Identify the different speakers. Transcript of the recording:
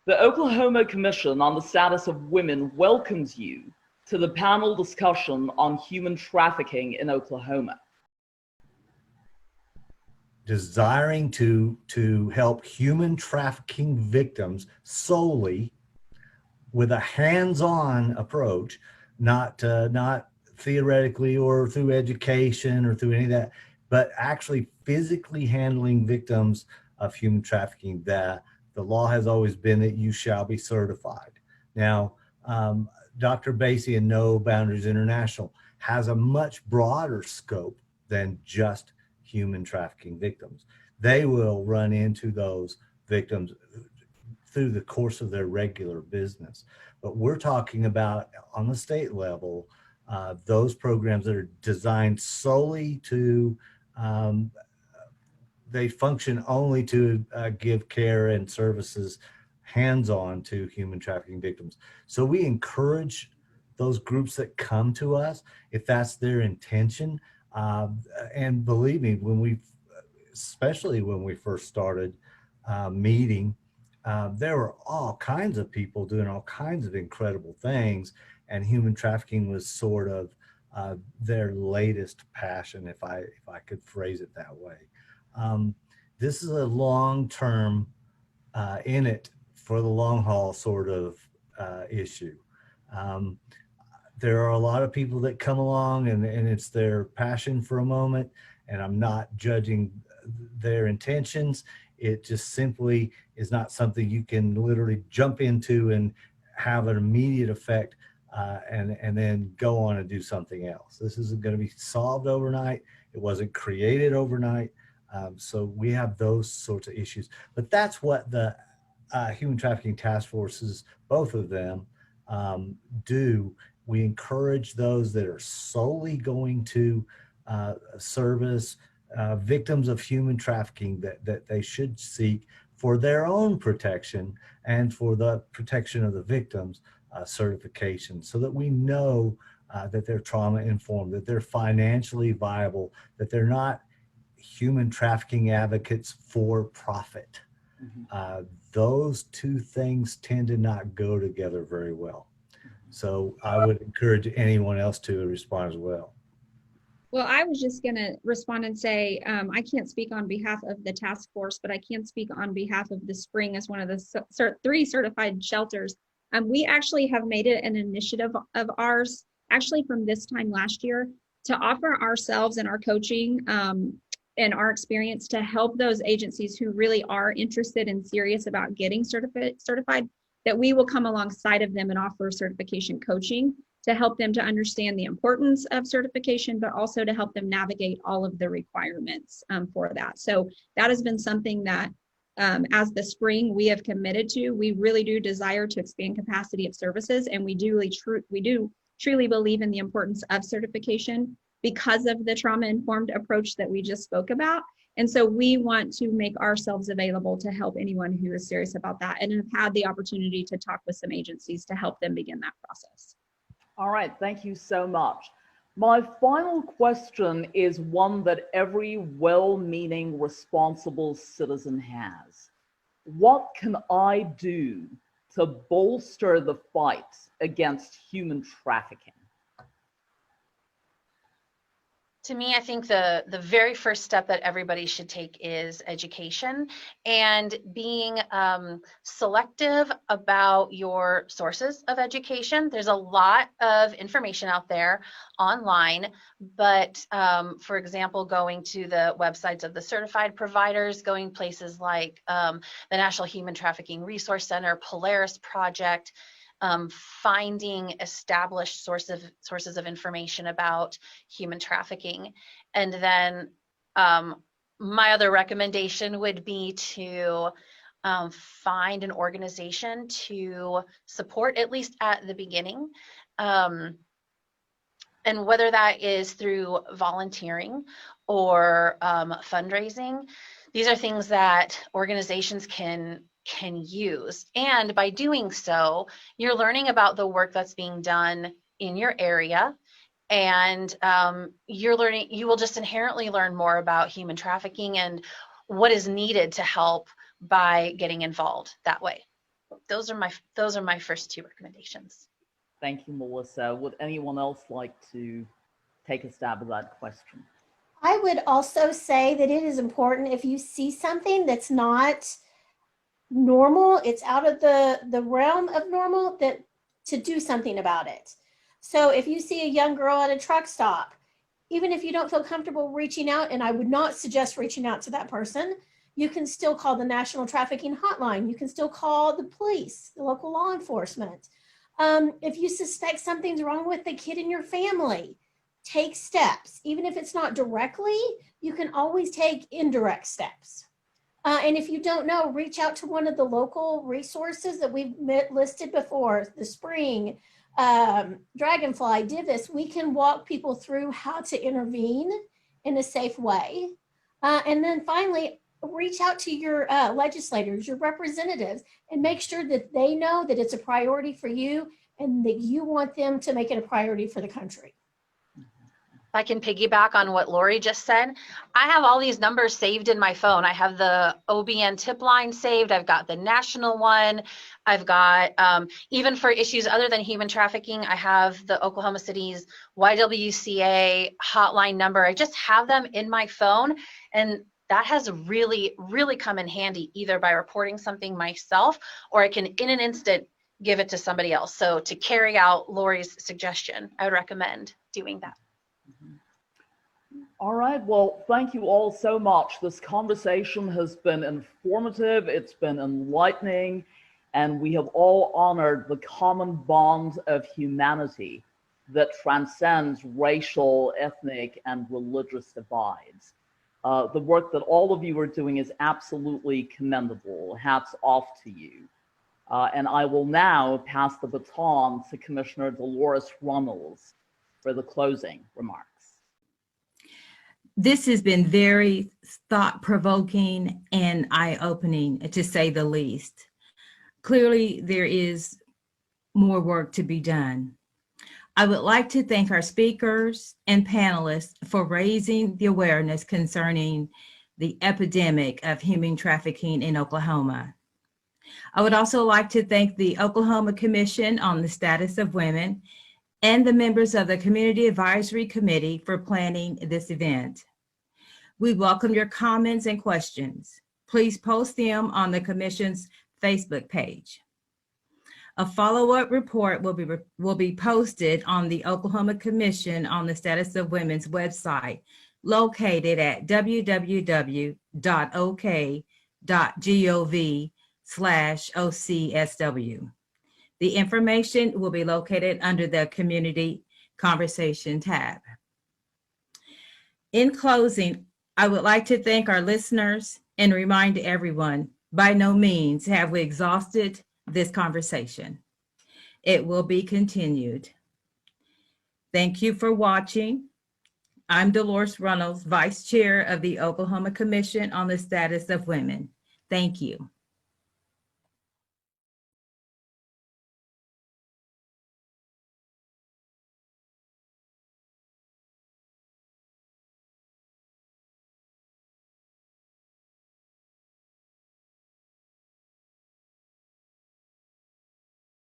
Speaker 1: The Oklahoma Commission on the Status of Women welcomes you to the panel discussion on human trafficking in Oklahoma.
Speaker 2: Desiring to help human trafficking victims solely with a hands-on approach, not theoretically or through education or through any of that, but actually physically handling victims of human trafficking. That the law has always been that you shall be certified. Now, Dr. Basie and No Boundaries International has a much broader scope than just human trafficking victims. They will run into those victims through the course of their regular business. But we're talking about, on the state level, those programs that are designed solely to, they function only to give care and services hands-on to human trafficking victims. So we encourage those groups that come to us, if that's their intention. And believe me, especially when we first started meeting, there were all kinds of people doing all kinds of incredible things, and human trafficking was sort of their latest passion, if I could phrase it that way. This is a long-term, in it for the long haul sort of issue. There are a lot of people that come along and it's their passion for a moment, and I'm not judging their intentions. It just simply is not something you can literally jump into and have an immediate effect and then go on and do something else. This isn't going to be solved overnight. It wasn't created overnight. So we have those sorts of issues. But that's what the Human Trafficking Task Forces, both of them, do. We encourage those that are solely going to service victims of human trafficking that they should seek for their own protection and for the protection of the victims certification, so that we know that they're trauma informed, that they're financially viable, that they're not human trafficking advocates for profit. Mm-hmm. Those two things tend to not go together very well. So I would encourage anyone else to respond as well.
Speaker 3: Well, I was just going to respond and say, I can't speak on behalf of the task force, but I can speak on behalf of the Spring as one of the 3 certified shelters. We actually have made it an initiative of ours, actually from this time last year, to offer ourselves and our coaching and our experience to help those agencies who really are interested and serious about getting certified, that we will come alongside of them and offer certification coaching to help them to understand the importance of certification, but also to help them navigate all of the requirements for that. So that has been something that as the Spring we have committed to. We really do desire to expand capacity of services, and we do truly believe in the importance of certification because of the trauma-informed approach that we just spoke about. And so we want to make ourselves available to help anyone who is serious about that, and have had the opportunity to talk with some agencies to help them begin that process.
Speaker 1: All right, thank you so much. My final question is one that every well-meaning, responsible citizen has. What can I do to bolster the fight against human trafficking?
Speaker 4: To me, I think the very first step that everybody should take is education, and being selective about your sources of education. There's a lot of information out there online, but for example, going to the websites of the certified providers, going places like the National Human Trafficking Resource Center, Polaris Project, finding established sources of information about human trafficking. And then my other recommendation would be to find an organization to support, at least at the beginning. And whether that is through volunteering or fundraising, these are things that organizations can use. And by doing so, you're learning about the work that's being done in your area, and you will just inherently learn more about human trafficking and what is needed to help by getting involved that way. those are my first two recommendations.
Speaker 1: Thank you, Melissa. Would anyone else like to take a stab at that question?
Speaker 5: I would also say that it is important if you see something that's not normal, it's out of the realm of normal, that to do something about it. So if you see a young girl at a truck stop, even if you don't feel comfortable reaching out, and I would not suggest reaching out to that person, you can still call the National Trafficking Hotline. You can still call the police, the local law enforcement. If you suspect something's wrong with the kid in your family, take steps. Even if it's not directly, you can always take indirect steps. And if you don't know, reach out to one of the local resources that we've listed before, the Spring, Dragonfly, Divis. We can walk people through how to intervene in a safe way. And then finally, reach out to your legislators, your representatives, and make sure that they know that it's a priority for you and that you want them to make it a priority for the country.
Speaker 4: If I can piggyback on what Lori just said, I have all these numbers saved in my phone. I have the OBN tip line saved. I've got the national one. I've got, even for issues other than human trafficking, I have the Oklahoma City's YWCA hotline number. I just have them in my phone, and that has really, really come in handy, either by reporting something myself, or I can, in an instant, give it to somebody else. So to carry out Lori's suggestion, I would recommend doing that.
Speaker 1: All right, well, thank you all so much. This conversation has been informative, it's been enlightening, and we have all honored the common bond of humanity that transcends racial, ethnic, and religious divides. The work that all of you are doing is absolutely commendable. Hats off to you. And I will now pass the baton to Commissioner Dolores Runnels for the closing remarks.
Speaker 6: This has been very thought-provoking and eye-opening, to say the least. Clearly, there is more work to be done. I would like to thank our speakers and panelists for raising the awareness concerning the epidemic of human trafficking in Oklahoma. I would also like to thank the Oklahoma Commission on the Status of Women and the members of the Community Advisory Committee for planning this event. We welcome your comments and questions. Please post them on the Commission's Facebook page. A follow-up report will be posted on the Oklahoma Commission on the Status of Women's website, located at www.ok.gov/OCSW. The information will be located under the Community Conversation tab. In closing, I would like to thank our listeners and remind everyone, by no means have we exhausted this conversation. It will be continued. Thank you for watching. I'm Dolores Runnels, Vice Chair of the Oklahoma Commission on the Status of Women. Thank you.